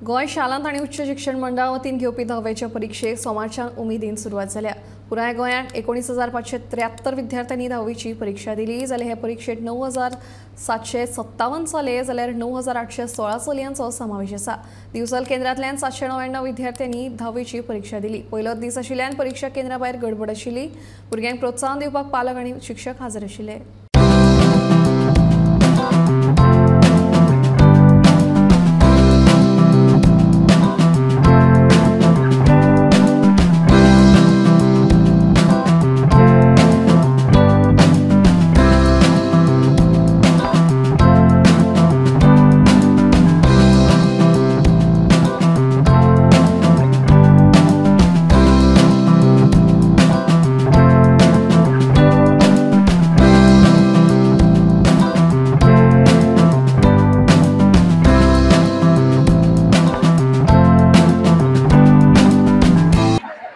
गोय शालांत आणि उच्च शिक्षण मंडळा वतीन घेवपी 10वीच्या परीक्षेक सोमारच्यान उमेदीन सुरवात जाल्या। पुराय गोंयांत 19,573 विद्यार्थ्यांनी 10वीची परीक्षा दिली। जाल्यार हे परीक्षेत 9,757 चले जाल्यार 9,816 चलयांचो समावेश आसा। दिवचल केंद्रांतल्यान 799 विद्यार्थ्यांनी 10वीची परीक्षा दिली। पयलोच दीस आशिल्ल्यान परीक्षा केंद्रा भायर गडबड आशिल्ली। भुरग्यांक प्रोत्साहन दिवपाक पालक आनी शिक्षक हाजीर आशिल्ले।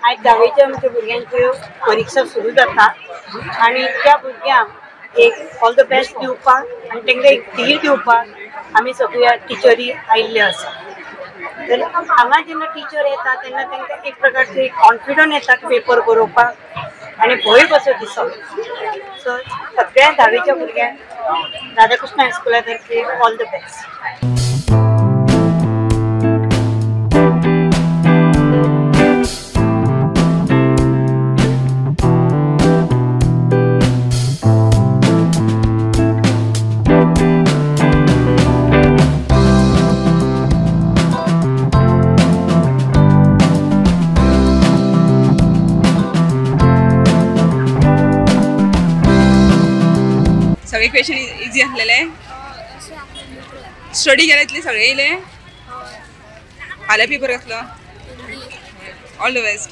आज 10वीच्या आमच्या भुरग्यांची परीक्षा सुरू जाता आणि त्या भुरग्यांक एक ऑल द बेस्ट दिवपाक आणि तांकां एक धीर दिवपाक आमी सगळ्या टिचरी आयिल्ले आसा। तर हांगा जेन्ना टीचर येता तेन्ना तांकां एक प्रकारचो एक कॉन्फिडन्स येता पेपर बरोवपाक आणि भंय कसो दिसप। सो सगळ्या 10वीच्या भुरग्यांक राधाकृष्ण हायस्कुला तर्फे ऑल द बेस्ट। सगळे क्वेश्चन इजी आसलेले, स्टडी केले इतले सगळे येयले। फाल्यां पेपर कसलो? All the best.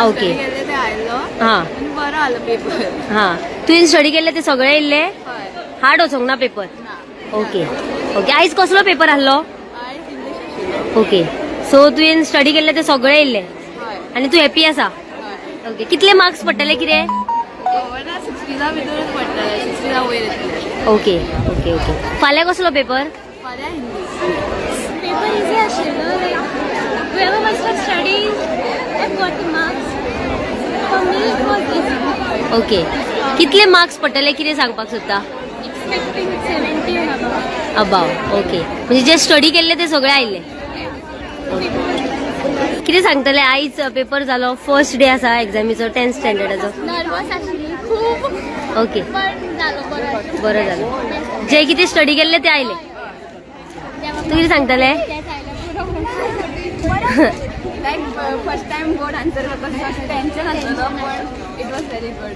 ओके हाँ हाँ तुवें स्टडी केले ते सगळे येयल्ले? हार्ड वचोंक ना पेपर? ओके ओके आयज कसलो पेपर आहलो? ओके सो तुवें स्टडी केले ते सगळे येयल्ले आनी तूं हॅपी आसा? ओके कितले मार्क्स पडटले कितें? 60 वयर ओके ओके ओके फाल्यां कसलो पेपर? पेपर इजी आशिल्लो whoever was for studies and got the marks for me it was easy. Okay कितले मार्क्स पडटले कितें सांगपाक सोदता? Expecting 70 and अबाव ओके म्हणजे जे स्टडी केल्ले ते सगळे आयिल्ले। कितें सांगतले आयज पेपर जालो फर्स्ट डे आसा एग्जामीचो 10th स्टँडर्डाचो? नर्वस आशिल्ली खूब ओके पण जालो बरो जालो जे कितें स्टडी केल्ले ते आयले। तूं कितें सांगतले? लायक फर्स्ट टाइम बोर्ड आन्सर करपाक टेन्शन आसलो पण इट वॉज व्हेरी गुड।